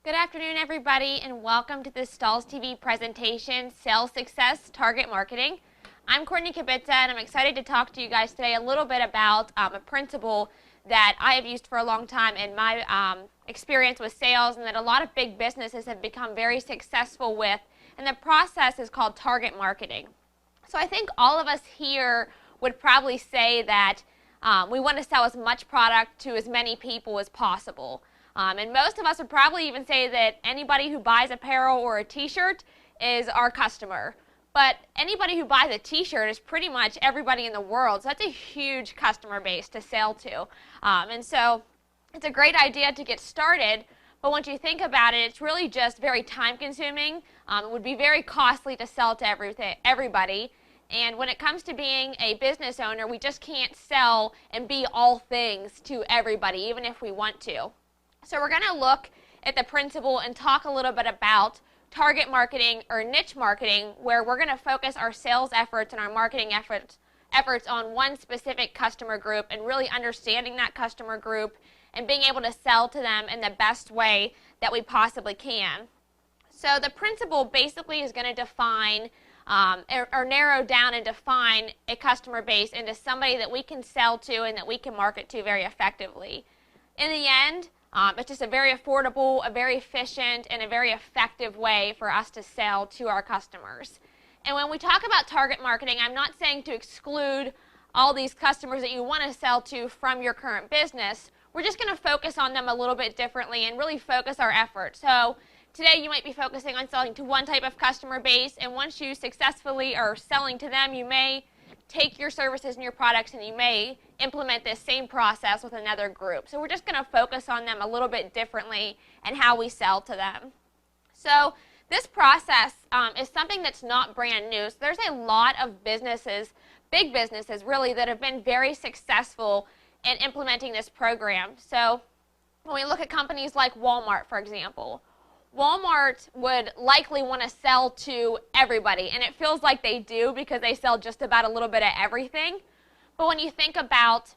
Good afternoon, everybody, and welcome to the Stahls TV presentation, Sales Success Target Marketing. I'm Courtney Kubitza, and I'm excited to talk to you guys today a little bit about a principle that I have used for a long time in my experience with sales, and that a lot of big businesses have become very successful with, and the process is called target marketing. So I think all of us here would probably say that we want to sell as much product to as many people as possible. And most of us would probably even say that anybody who buys apparel or a t-shirt is our customer. But anybody who buys a t-shirt is pretty much everybody in the world. So that's a huge customer base to sell to. And so it's a great idea to get started. But once you think about it, it's really just very time consuming. It would be very costly to sell to everybody. And when it comes to being a business owner, we just can't sell and be all things to everybody, even if we want to. So we're going to look at the principle and talk a little bit about target marketing or niche marketing, where we're going to focus our sales efforts and our marketing efforts on one specific customer group and really understanding that customer group and being able to sell to them in the best way that we possibly can. So the principle basically is going to define or narrow down and define a customer base into somebody that we can sell to and that we can market to very effectively. In the end, it's just a very affordable, a very efficient, and a very effective way for us to sell to our customers. And when we talk about target marketing, I'm not saying to exclude all these customers that you want to sell to from your current business. We're just going to focus on them a little bit differently and really focus our efforts. So today you might be focusing on selling to one type of customer base, and once you successfully are selling to them, you may take your services and your products and you may implement this same process with another group. So we're just going to focus on them a little bit differently and how we sell to them. So this process is something that's not brand new. So there's a lot of businesses, big businesses really, that have been very successful in implementing this program. So when we look at companies like Walmart, for example, Walmart would likely want to sell to everybody, and it feels like they do because they sell just about a little bit of everything. But when you think about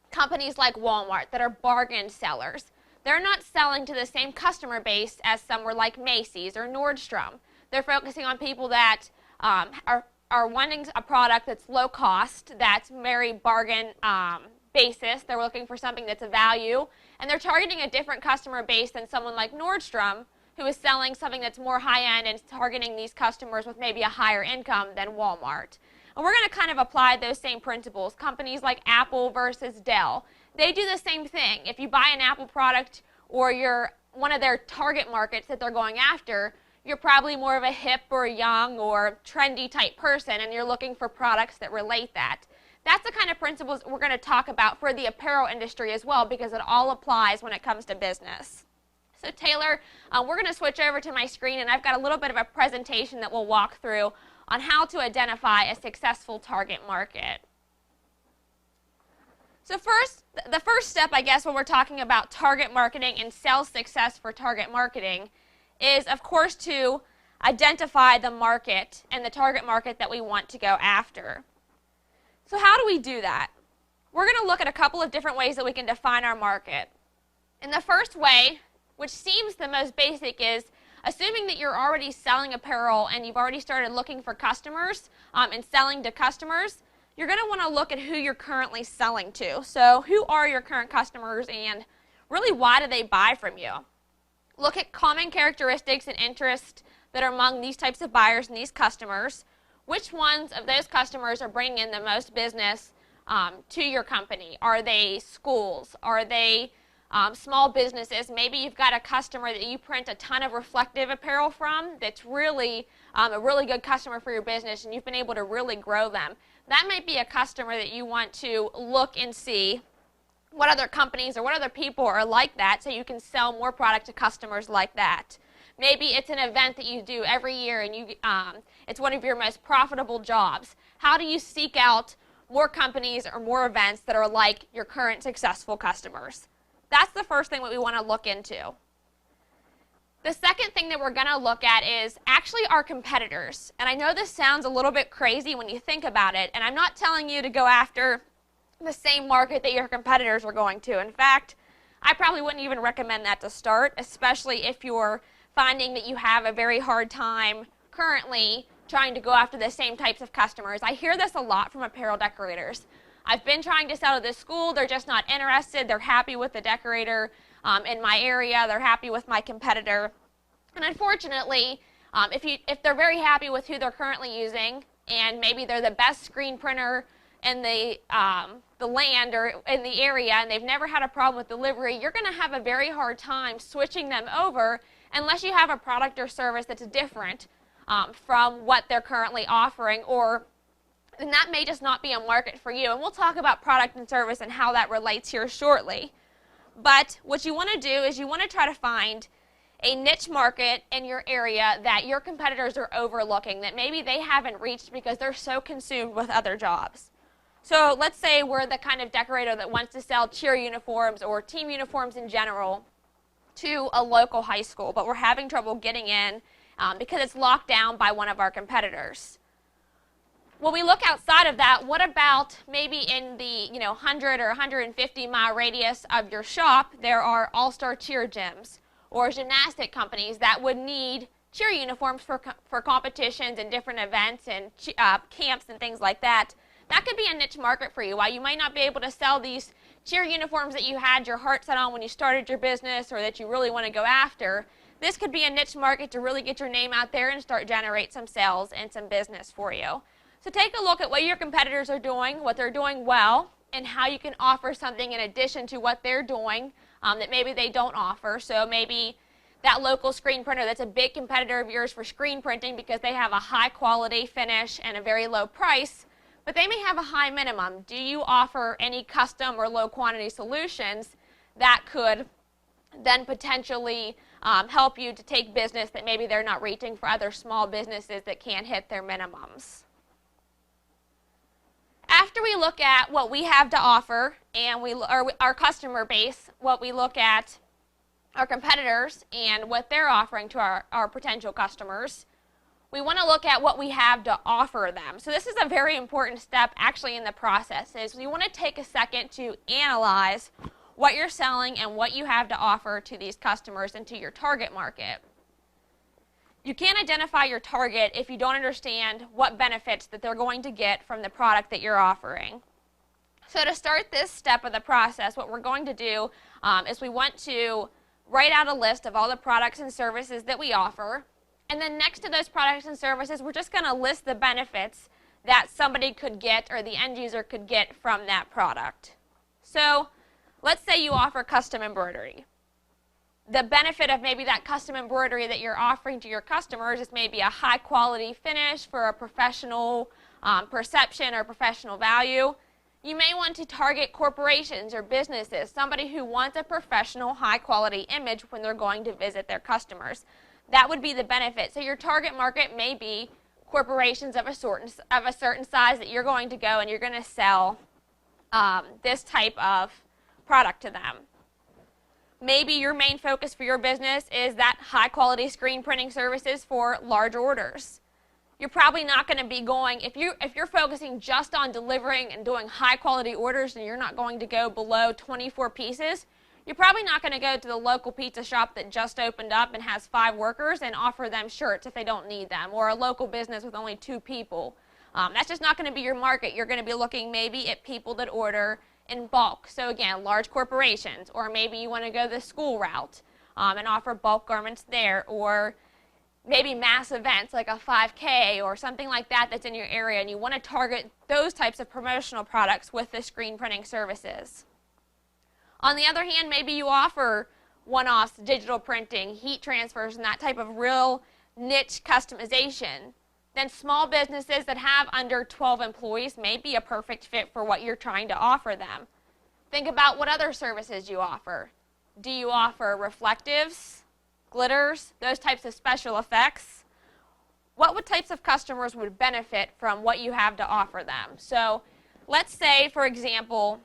companies like Walmart that are bargain sellers, they're not selling to the same customer base as somewhere like Macy's or Nordstrom. They're focusing on people that are wanting a product that's low cost, that's very bargain basis. They're looking for something that's a value, and they're targeting a different customer base than someone like Nordstrom, who is selling something that's more high-end and targeting these customers with maybe a higher income than Walmart. And we're going to kind of apply those same principles. Companies like Apple versus Dell, they do the same thing. If you buy an Apple product or you're one of their target markets that they're going after, you're probably more of a hip or young or trendy type person, and you're looking for products that relate that. That's the kind of principles we're going to talk about for the apparel industry as well, because it all applies when it comes to business. So Taylor, we're going to switch over to my screen, and I've got a little bit of a presentation that we'll walk through on how to identify a successful target market. So the first step, I guess, when we're talking about target marketing and sales success for target marketing is, of course, to identify the market and the target market that we want to go after. So how do we do that? We're going to look at a couple of different ways that we can define our market. And the first way, which seems the most basic, is assuming that you're already selling apparel and you've already started looking for customers and selling to customers, you're going to want to look at who you're currently selling to. So who are your current customers, and really why do they buy from you? Look at common characteristics and interests that are among these types of buyers and these customers. Which ones of those customers are bringing in the most business to your company? Are they schools? Are they small businesses? Maybe you've got a customer that you print a ton of reflective apparel from that's really a really good customer for your business, and you've been able to really grow them. That might be a customer that you want to look and see what other companies or what other people are like that, so you can sell more product to customers like that. Maybe it's an event that you do every year and it's one of your most profitable jobs. How do you seek out more companies or more events that are like your current successful customers? That's the first thing that we want to look into. The second thing that we're going to look at is actually our competitors. And I know this sounds a little bit crazy when you think about it, and I'm not telling you to go after the same market that your competitors are going to. In fact, I probably wouldn't even recommend that to start, especially if you're finding that you have a very hard time currently trying to go after the same types of customers. I hear this a lot from apparel decorators. I've been trying to sell to this school, they're just not interested, they're happy with the decorator in my area, they're happy with my competitor. And unfortunately, if they're very happy with who they're currently using, and maybe they're the best screen printer in the land or in the area, and they've never had a problem with delivery, you're going to have a very hard time switching them over unless you have a product or service that's different from what they're currently offering, and that may just not be a market for you. And we'll talk about product and service and how that relates here shortly. But what you want to do is you want to try to find a niche market in your area that your competitors are overlooking, that maybe they haven't reached because they're so consumed with other jobs. So let's say we're the kind of decorator that wants to sell cheer uniforms or team uniforms in general to a local high school, but we're having trouble getting in because it's locked down by one of our competitors. When we look outside of that, what about maybe in the 100 or 150 mile radius of your shop, there are all-star cheer gyms or gymnastic companies that would need cheer uniforms for competitions and different events and camps and things like that. That could be a niche market for you. While you might not be able to sell these cheer uniforms that you had your heart set on when you started your business or that you really want to go after, this could be a niche market to really get your name out there and start generate some sales and some business for you. So take a look at what your competitors are doing, what they're doing well, and how you can offer something in addition to what they're doing that maybe they don't offer. So maybe that local screen printer that's a big competitor of yours for screen printing because they have a high quality finish and a very low price, but they may have a high minimum. Do you offer any custom or low quantity solutions that could then potentially help you to take business that maybe they're not reaching for other small businesses that can't hit their minimums? After we look at what we have to offer and our customer base, what we look at our competitors and what they're offering to our potential customers, we want to look at what we have to offer them. So this is a very important step actually in the process, is you want to take a second to analyze what you're selling and what you have to offer to these customers and to your target market. You can't identify your target if you don't understand what benefits that they're going to get from the product that you're offering. So to start this step of the process, what we're going to do is we want to write out a list of all the products and services that we offer. And then next to those products and services, we're just going to list the benefits that somebody could get or the end user could get from that product. So let's say you offer custom embroidery. The benefit of maybe that custom embroidery that you're offering to your customers is maybe a high quality finish for a professional perception or professional value. You may want to target corporations or businesses, somebody who wants a professional high quality image when they're going to visit their customers. That would be the benefit. So your target market may be corporations of a certain size that you're going to go and you're going to sell this type of product to them. Maybe your main focus for your business is that high quality screen printing services for large orders. You're probably not going to be going, if you're focusing just on delivering and doing high quality orders and you're not going to go below 24 pieces, you're probably not going to go to the local pizza shop that just opened up and has 5 workers and offer them shirts if they don't need them, or a local business with only 2 people. That's just not going to be your market. You're going to be looking maybe at people that order in bulk. So again, large corporations, or maybe you want to go the school route and offer bulk garments there, or maybe mass events like a 5K or something like that that's in your area, and you want to target those types of promotional products with the screen printing services. On the other hand, maybe you offer one-offs, digital printing, heat transfers, and that type of real niche customization. Then small businesses that have under 12 employees may be a perfect fit for what you're trying to offer them. Think about what other services you offer. Do you offer reflectives, glitters, those types of special effects? What types of customers would benefit from what you have to offer them? So let's say, for example,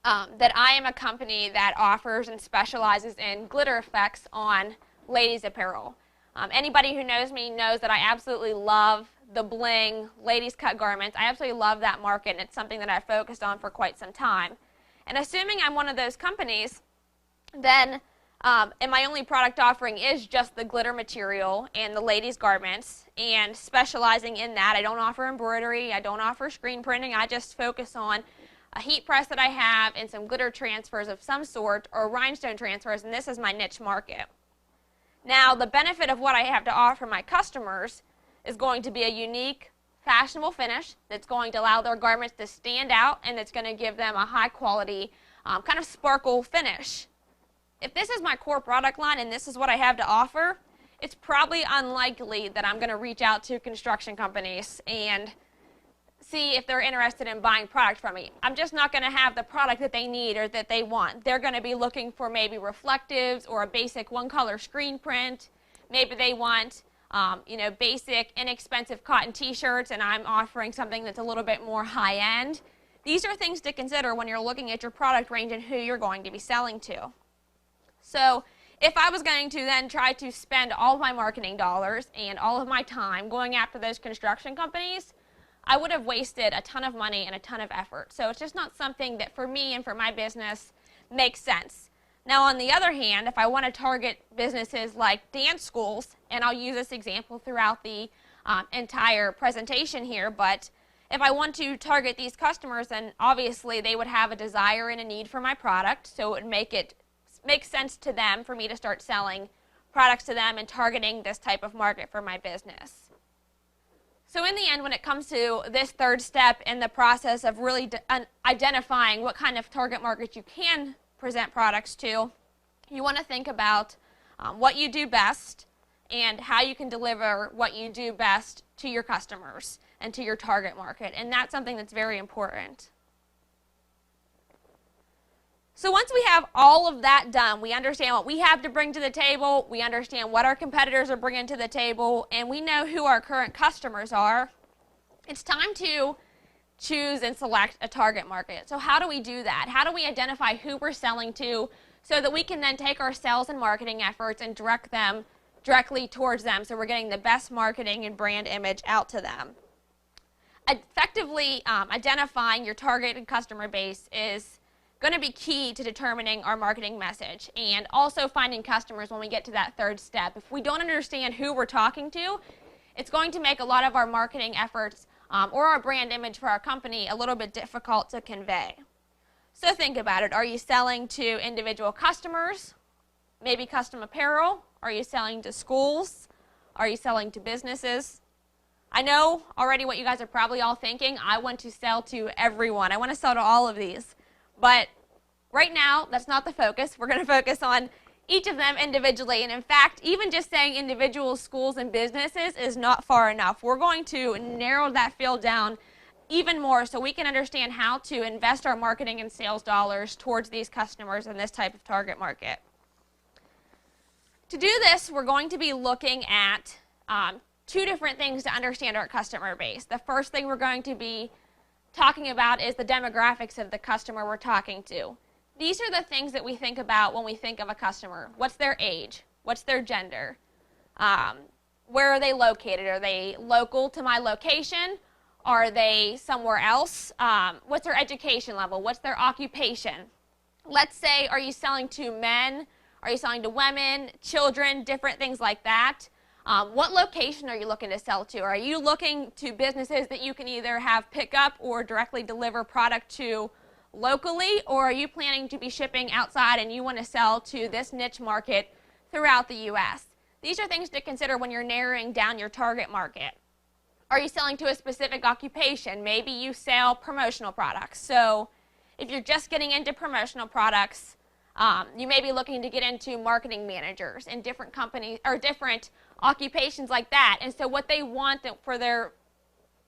that I am a company that offers and specializes in glitter effects on ladies' apparel. Anybody who knows me knows that I absolutely love the bling, ladies' cut garments. I absolutely love that market, and it's something that I've focused on for quite some time. And assuming I'm one of those companies then and my only product offering is just the glitter material and the ladies' garments, and specializing in that. I don't offer embroidery, I don't offer screen printing, I just focus on a heat press that I have and some glitter transfers of some sort, or rhinestone transfers, and this is my niche market. Now, the benefit of what I have to offer my customers is going to be a unique, fashionable finish that's going to allow their garments to stand out, and it's going to give them a high quality kind of sparkle finish. If this is my core product line and this is what I have to offer, it's probably unlikely that I'm going to reach out to construction companies and see if they're interested in buying product from me. I'm just not going to have the product that they need or that they want. They're going to be looking for maybe reflectives or a basic one-color screen print. Maybe they want basic, inexpensive cotton t-shirts, and I'm offering something that's a little bit more high-end. These are things to consider when you're looking at your product range and who you're going to be selling to. So if I was going to then try to spend all of my marketing dollars and all of my time going after those construction companies, I would have wasted a ton of money and a ton of effort. So it's just not something that for me and for my business makes sense. Now, on the other hand, if I want to target businesses like dance schools, and I'll use this example throughout the entire presentation here, but if I want to target these customers, then obviously they would have a desire and a need for my product, so it would make sense to them for me to start selling products to them and targeting this type of market for my business. So in the end, when it comes to this third step in the process of really identifying what kind of target market you can present products to, you want to think about what you do best and how you can deliver what you do best to your customers and to your target market. And that's something that's very important. So once we have all of that done, we understand what we have to bring to the table, we understand what our competitors are bringing to the table, and we know who our current customers are, it's time to choose and select a target market. So how do we do that? How do we identify who we're selling to so that we can then take our sales and marketing efforts and direct them directly towards them so we're getting the best marketing and brand image out to them? Effectively identifying your targeted customer base is going to be key to determining our marketing message, and also finding customers when we get to that third step. If we don't understand who we're talking to, it's going to make a lot of our marketing efforts or our brand image for our company a little bit difficult to convey. So think about it. Are you selling to individual customers? Maybe custom apparel? Are you selling to schools? Are you selling to businesses? I know already what you guys are probably all thinking. I want to sell to everyone. I want to sell to all of these. But right now, that's not the focus. We're going to focus on each of them individually. And in fact, even just saying individual schools and businesses is not far enough. We're going to narrow that field down even more so we can understand how to invest our marketing and sales dollars towards these customers in this type of target market. To do this, we're going to be looking at two different things to understand our customer base. The first thing we're going to be talking about is the demographics of the customer we're talking to. These are the things that we think about when we think of a customer. What's their age? What's their gender? Where are they located? Are they local to my location? Are they somewhere else? What's their education level? What's their occupation? Let's say, are you selling to men? Are you selling to women, children, different things like that? What location are you looking to sell to? Are you looking to businesses that you can either have pick up or directly deliver product to locally, or are you planning to be shipping outside and you want to sell to this niche market throughout the U.S.? These are things to consider when you're narrowing down your target market. Are you selling to a specific occupation? Maybe you sell promotional products. So if you're just getting into promotional products, you may be looking to get into marketing managers in different companies or different occupations like that. And so what they want for their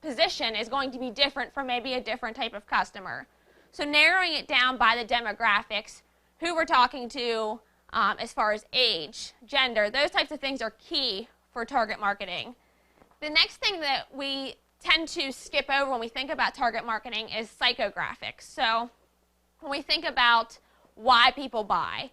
position is going to be different from maybe a different type of customer. So narrowing it down by the demographics, who we're talking to as far as age, gender, those types of things are key for target marketing. The next thing that we tend to skip over when we think about target marketing is psychographics. So when we think about why people buy,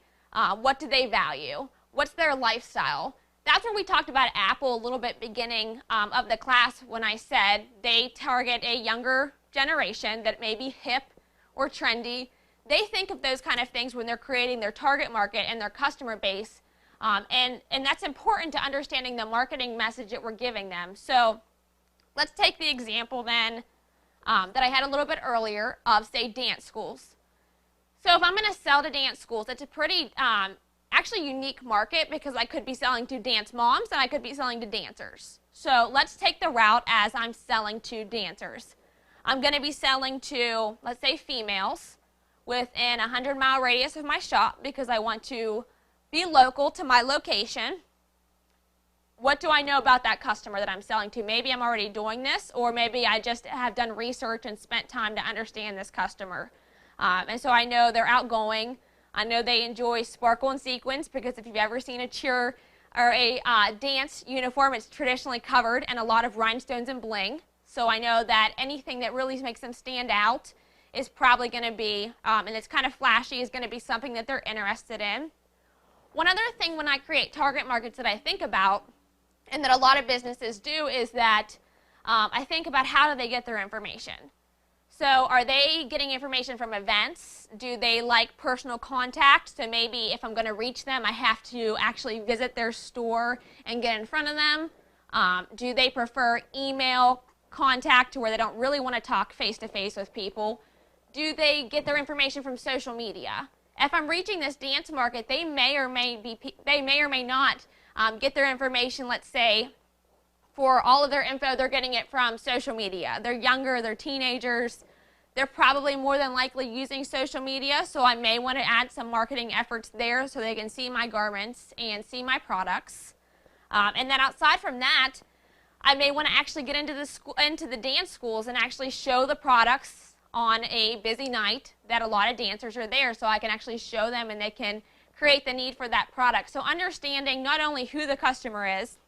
what do they value, what's their lifestyle, that's where we talked about Apple a little bit beginning of the class when I said they target a younger generation that may be hip or trendy. they think of those kind of things when they're creating their target market and their customer base. And that's important to understanding the marketing message that we're giving them. So let's take the example then that I had a little bit earlier of, say, dance schools. So if I'm going to sell to dance schools, it's a pretty actually unique market because I could be selling to dance moms and I could be selling to dancers. So let's take the route as I'm selling to dancers. I'm going to be selling to, let's say, females within a 100-mile radius of my shop because I want to be local to my location. What do I know about that customer that I'm selling to? Maybe I'm already doing this, or maybe I just have done research and spent time to understand this customer. And so I know they're outgoing. I know they enjoy sparkle and sequins because if you've ever seen a cheer or a dance uniform, it's traditionally covered in a lot of rhinestones and bling. So I know that anything that really makes them stand out is probably going to be, and it's kind of flashy, is going to be something that they're interested in. One other thing when I create target markets that I think about, and that a lot of businesses do, is that I think about how do they get their information. So are they getting information from events? Do they like personal contact? So maybe if I'm going to reach them, I have to actually visit their store and get in front of them. Do they prefer email contact to where they don't really want to talk face-to-face with people? Do they get their information from social media? If I'm reaching this dance market, they may or may not get their information, let's say, for all of their info, they're getting it from social media. They're younger, they're teenagers. They're probably more than likely using social media, so I may want to add some marketing efforts there so they can see my garments and see my products. And then outside from that, I may want to actually get into the dance schools and actually show the products on a busy night that a lot of dancers are there, so I can actually show them and they can create the need for that product. So understanding not only who the customer is,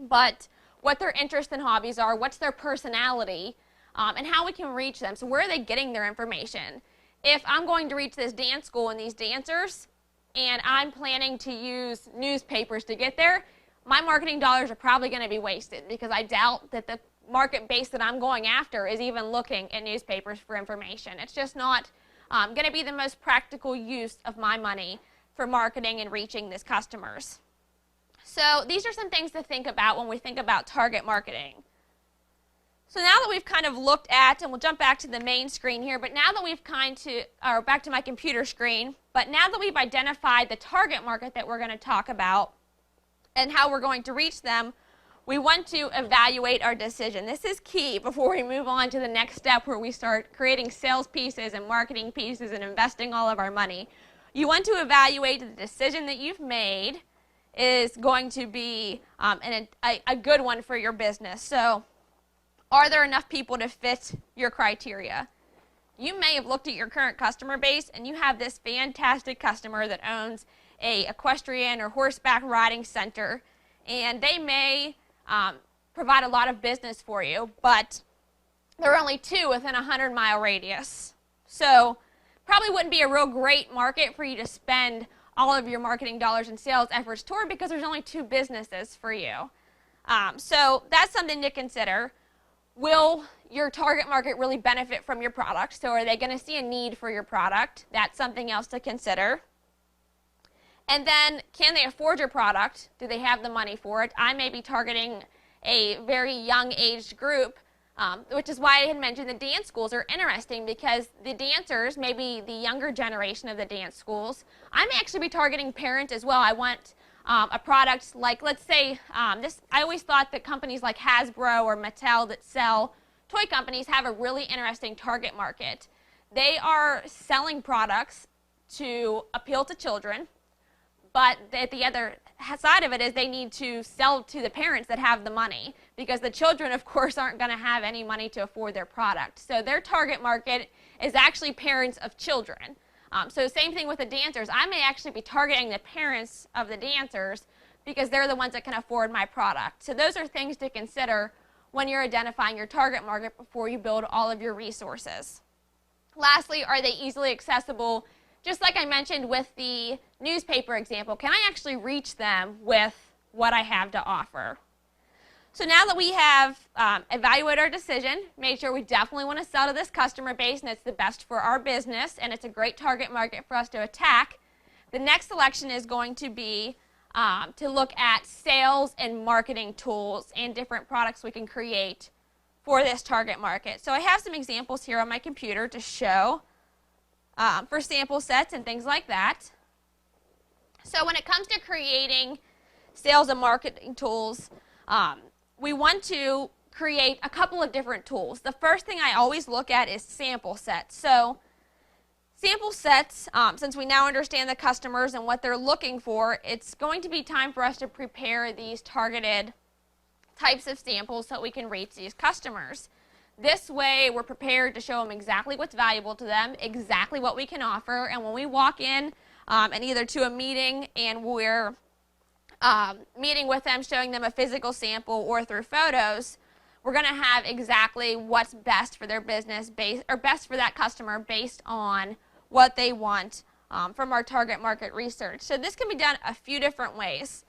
but what their interests and hobbies are, what's their personality, and how we can reach them. So where are they getting their information? If I'm going to reach this dance school and these dancers, and I'm planning to use newspapers to get there, my marketing dollars are probably going to be wasted because I doubt that the market base that I'm going after is even looking at newspapers for information. It's just not going to be the most practical use of my money for marketing and reaching these customers. So these are some things to think about when we think about target marketing. So now that we've kind of looked at, and we'll jump back to the main screen here, but now that we've back to my computer screen, but now that we've identified the target market that we're going to talk about and how we're going to reach them, we want to evaluate our decision. This is key before we move on to the next step where we start creating sales pieces and marketing pieces and investing all of our money. You want to evaluate the decision that you've made is going to be a good one for your business. So are there enough people to fit your criteria? You may have looked at your current customer base and you have this fantastic customer that owns a equestrian or horseback riding center, and they may provide a lot of business for you, but there are only 2 within a 100-mile radius. So probably wouldn't be a real great market for you to spend all of your marketing dollars and sales efforts toward because there's only 2 businesses for you. So that's something to consider. Will your target market really benefit from your product? So are they going to see a need for your product? That's something else to consider. And then, can they afford your product? Do they have the money for it? I may be targeting a very young aged group, which is why I had mentioned the dance schools are interesting because the dancers, maybe the younger generation of the dance schools, I may actually be targeting parents as well. I want a product like, let's say, I always thought that companies like Hasbro or Mattel that sell toy companies have a really interesting target market. They are selling products to appeal to children, but at the other side of it is they need to sell to the parents that have the money because the children, of course, aren't going to have any money to afford their product. So their target market is actually parents of children. So same thing with the dancers. I may actually be targeting the parents of the dancers because they're the ones that can afford my product. So those are things to consider when you're identifying your target market before you build all of your resources. Lastly, are they easily accessible? Just like I mentioned with the newspaper example, can I actually reach them with what I have to offer? So now that we have evaluated our decision, made sure we definitely want to sell to this customer base and it's the best for our business and it's a great target market for us to attack, the next selection is going to be to look at sales and marketing tools and different products we can create for this target market. So I have some examples here on my computer to show for sample sets and things like that. So when it comes to creating sales and marketing tools, we want to create a couple of different tools. The first thing I always look at is sample sets. So sample sets, since we now understand the customers and what they're looking for, it's going to be time for us to prepare these targeted types of samples so we can reach these customers. This way we're prepared to show them exactly what's valuable to them, exactly what we can offer, and when we walk in and either to a meeting and we're meeting with them, showing them a physical sample or through photos, we're going to have exactly what's best for their business or best for that customer based on what they want from our target market research. So this can be done a few different ways.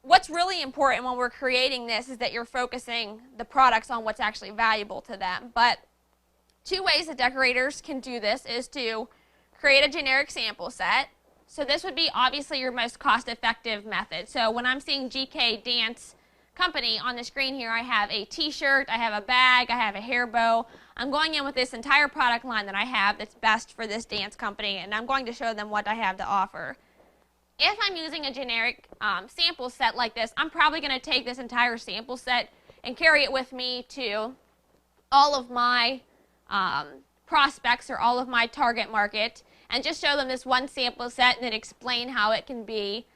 What's really important when we're creating this is that you're focusing the products on what's actually valuable to them. But two ways that decorators can do this is to create a generic sample set. So this would be obviously your most cost-effective method. So when I'm seeing GK Dance Company on the screen here, I have a t-shirt, I have a bag, I have a hair bow. I'm going in with this entire product line that I have that's best for this dance company, and I'm going to show them what I have to offer. If I'm using a generic sample set like this, I'm probably going to take this entire sample set and carry it with me to all of my prospects or all of my target market and just show them this one sample set and then explain how it can be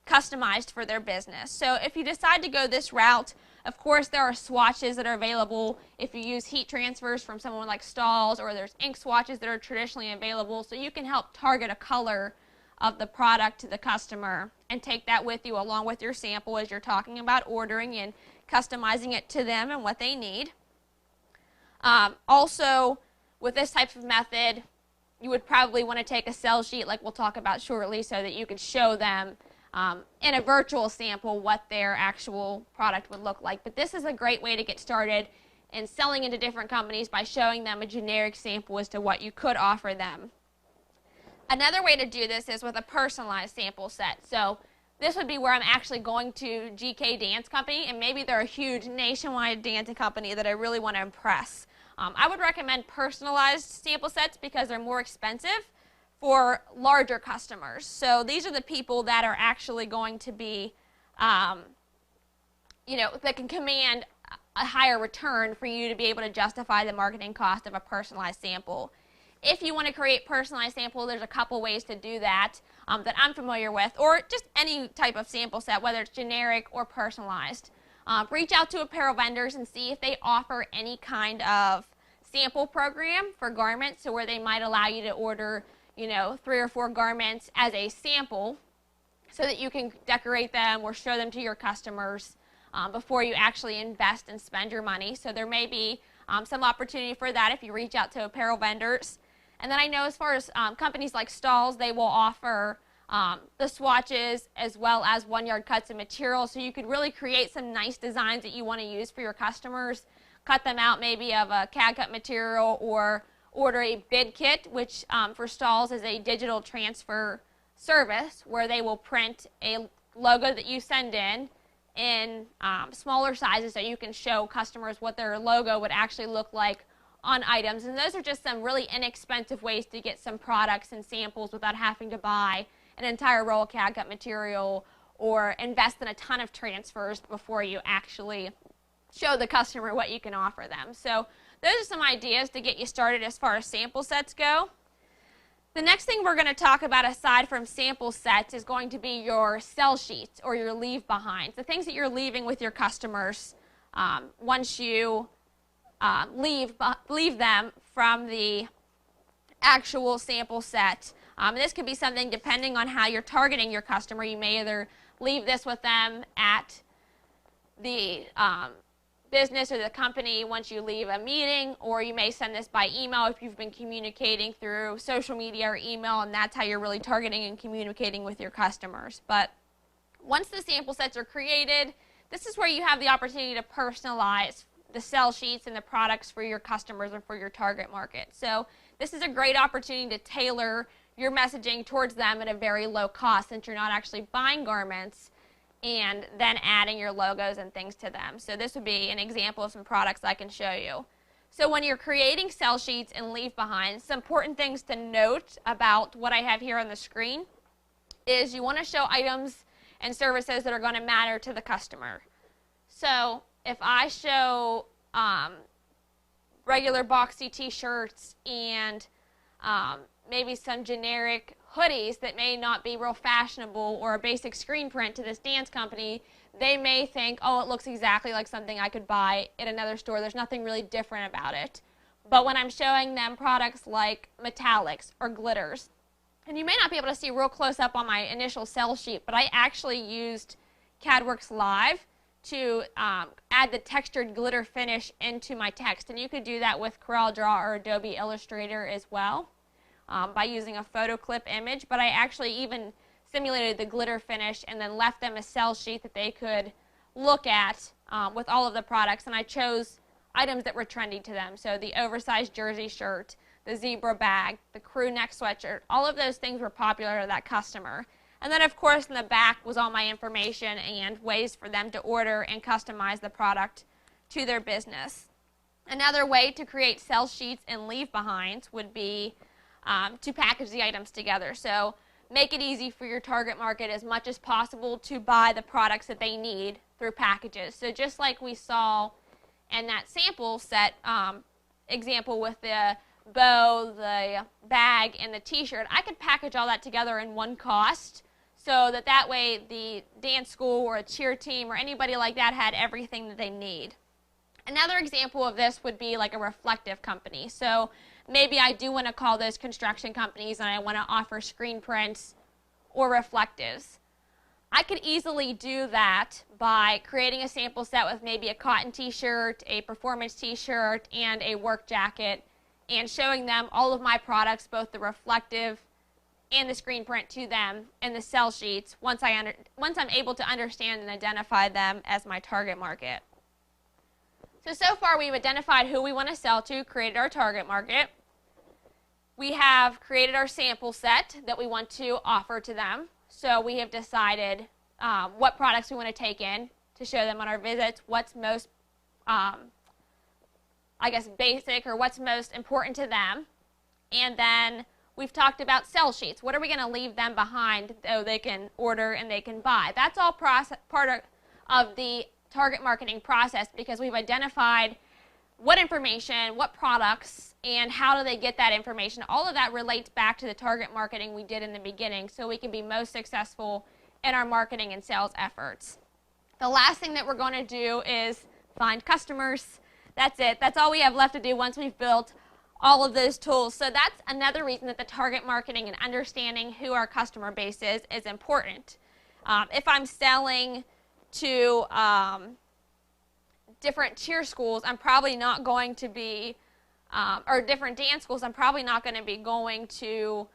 customized for their business. So if you decide to go this route, of course there are swatches that are available if you use heat transfers from someone like Stahls, or there's ink swatches that are traditionally available, so you can help target a color of the product to the customer and take that with you along with your sample as you're talking about ordering and customizing it to them and what they need. Also, with this type of method, you would probably want to take a sell sheet like we'll talk about shortly so that you could show them in a virtual sample what their actual product would look like. But this is a great way to get started in selling into different companies by showing them a generic sample as to what you could offer them. Another way to do this is with a personalized sample set. So this would be where I'm actually going to GK Dance Company, and maybe they're a huge nationwide dancing company that I really want to impress. I would recommend personalized sample sets because they're more expensive for larger customers. So these are the people that are actually going to be, that can command a higher return for you to be able to justify the marketing cost of a personalized sample. If you want to create personalized sample, there's a couple ways to do that that I'm familiar with, or just any type of sample set, whether it's generic or personalized. Reach out to apparel vendors and see if they offer any kind of sample program for garments, so where they might allow you to order, 3 or 4 garments as a sample so that you can decorate them or show them to your customers before you actually invest and spend your money. So there may be some opportunity for that if you reach out to apparel vendors. And then I know as far as companies like Stahls, they will offer the swatches as well as 1-yard cuts of material, so you could really create some nice designs that you want to use for your customers. Cut them out maybe of a CAD cut material, or order a bid kit, which for Stahls is a digital transfer service where they will print a logo that you send in smaller sizes so you can show customers what their logo would actually look like on items. And those are just some really inexpensive ways to get some products and samples without having to buy an entire roll of CAD cut material or invest in a ton of transfers before you actually show the customer what you can offer them. So those are some ideas to get you started as far as sample sets go. The next thing we're going to talk about aside from sample sets is going to be your sell sheets or your leave behinds, the things that you're leaving with your customers once you leave them from the actual sample set. This could be something depending on how you're targeting your customer. You may either leave this with them at the business or the company once you leave a meeting, or you may send this by email if you've been communicating through social media or email, and that's how you're really targeting and communicating with your customers. But once the sample sets are created, this is where you have the opportunity to personalize the sell sheets and the products for your customers and for your target market. So this is a great opportunity to tailor your messaging towards them at a very low cost, since you're not actually buying garments and then adding your logos and things to them. So this would be an example of some products I can show you. So when you're creating sell sheets and leave behinds, some important things to note about what I have here on the screen is you want to show items and services that are going to matter to the customer. So if I show regular boxy t-shirts and maybe some generic hoodies that may not be real fashionable, or a basic screen print to this dance company, they may think, oh, it looks exactly like something I could buy at another store. There's nothing really different about it. But when I'm showing them products like metallics or glitters, and you may not be able to see real close up on my initial sell sheet, but I actually used CADWorks Live to add the textured glitter finish into my text. And you could do that with CorelDRAW or Adobe Illustrator as well by using a photo clip image. But I actually even simulated the glitter finish and then left them a sell sheet that they could look at with all of the products. And I chose items that were trendy to them. So the oversized jersey shirt, the zebra bag, the crew neck sweatshirt, all of those things were popular to that customer. And then, of course, in the back was all my information and ways for them to order and customize the product to their business. Another way to create sell sheets and leave behinds would be to package the items together. So make it easy for your target market as much as possible to buy the products that they need through packages. So just like we saw in that sample set example with the bow, the bag, and the t-shirt, I could package all that together in one cost, so that way the dance school or a cheer team or anybody like that had everything that they need. Another example of this would be like a reflective company. So maybe I do want to call those construction companies and I want to offer screen prints or reflectives. I could easily do that by creating a sample set with maybe a cotton t-shirt, a performance t-shirt, and a work jacket, and showing them all of my products, both the reflective and the screen print, to them in the sell sheets once I'm able to understand and identify them as my target market. So far we've identified who we want to sell to, created our target market. We have created our sample set that we want to offer to them. So we have decided what products we want to take in to show them on our visits, what's most basic or what's most important to them. And then we've talked about sell sheets. What are we going to leave them behind so they can order and they can buy? That's all part of the target marketing process, because we've identified what information, what products, and how do they get that information. All of that relates back to the target marketing we did in the beginning, so we can be most successful in our marketing and sales efforts. The last thing that we're going to do is find customers. That's it. That's all we have left to do once we've built all of those tools. So that's another reason that the target marketing and understanding who our customer base is important. If I'm selling to different cheer schools, I'm probably not going to be, or different dance schools, I'm probably not going to be going to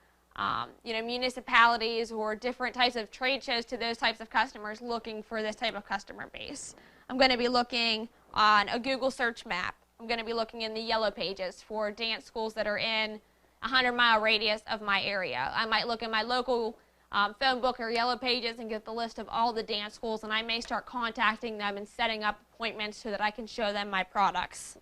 municipalities or different types of trade shows to those types of customers looking for this type of customer base. I'm going to be looking on a Google search map. I'm going to be looking in the yellow pages for dance schools that are in a 100-mile radius of my area. I might look in my local phone book or yellow pages and get the list of all the dance schools, and I may start contacting them and setting up appointments so that I can show them my products.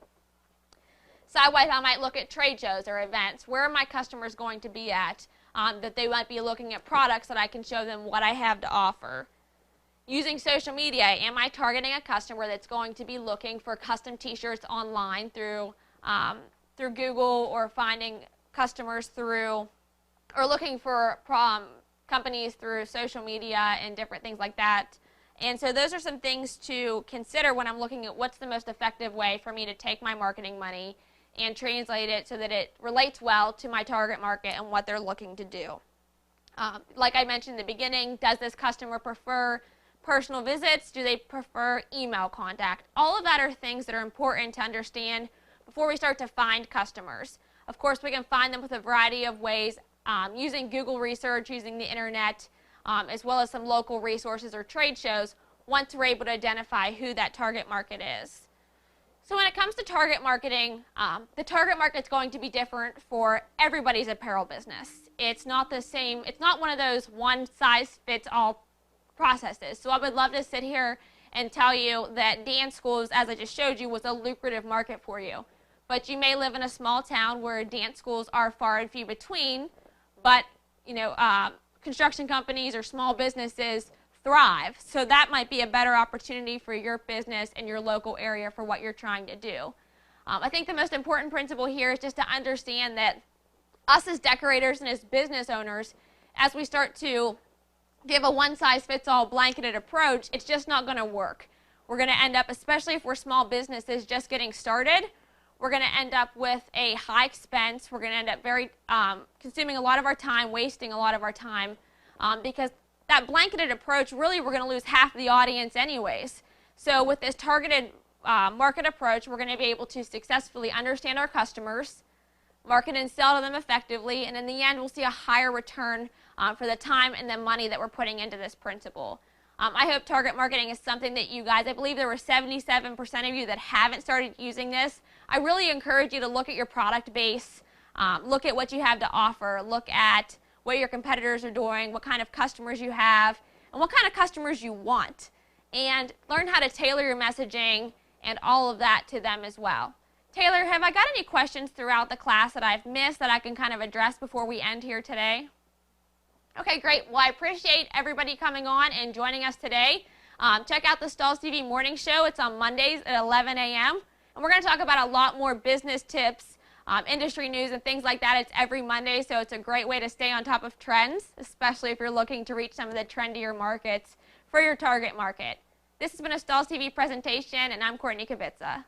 Sidewise, I might look at trade shows or events. Where are my customers going to be at that they might be looking at products that I can show them what I have to offer? Using social media, am I targeting a customer that's going to be looking for custom t-shirts online through Google, or finding customers through, or looking for companies through social media and different things like that? And so those are some things to consider when I'm looking at what's the most effective way for me to take my marketing money and translate it so that it relates well to my target market and what they're looking to do. Like I mentioned in the beginning, does this customer prefer personal visits? Do they prefer email contact? All of that are things that are important to understand before we start to find customers. Of course, we can find them with a variety of ways, using Google research, using the internet, as well as some local resources or trade shows. once we're able to identify who that target market is. So when it comes to target marketing, the target market's going to be different for everybody's apparel business. It's not the same, it's not one of those one-size-fits-all processes. So I would love to sit here and tell you that dance schools, as I just showed you, was a lucrative market for you. But you may live in a small town where dance schools are far and few between, but construction companies or small businesses thrive. So that might be a better opportunity for your business and your local area for what you're trying to do. I think the most important principle here is just to understand that us as decorators and as business owners, as we start to give a one-size-fits-all blanketed approach, it's just not going to work. We're going to end up, especially if we're small businesses just getting started, we're going to end up with a high expense. We're going to end up consuming a lot of our time, wasting a lot of our time, because that blanketed approach, really we're going to lose half the audience anyways. So with this targeted market approach, we're going to be able to successfully understand our customers, market and sell to them effectively, and in the end we'll see a higher return for the time and the money that we're putting into this principle. I hope target marketing is something that you guys, I believe there were 77% of you that haven't started using this. I really encourage you to look at your product base, look at what you have to offer, look at what your competitors are doing, what kind of customers you have, and what kind of customers you want, and learn how to tailor your messaging and all of that to them as well. Taylor, have I got any questions throughout the class that I've missed that I can kind of address before we end here today? Okay, great. Well, I appreciate everybody coming on and joining us today. Check out the Stahls TV morning show. It's on Mondays at 11 a.m. And we're going to talk about a lot more business tips, industry news, and things like that. It's every Monday, so it's a great way to stay on top of trends, especially if you're looking to reach some of the trendier markets for your target market. This has been a Stahls TV presentation, and I'm Courtney Kubitza.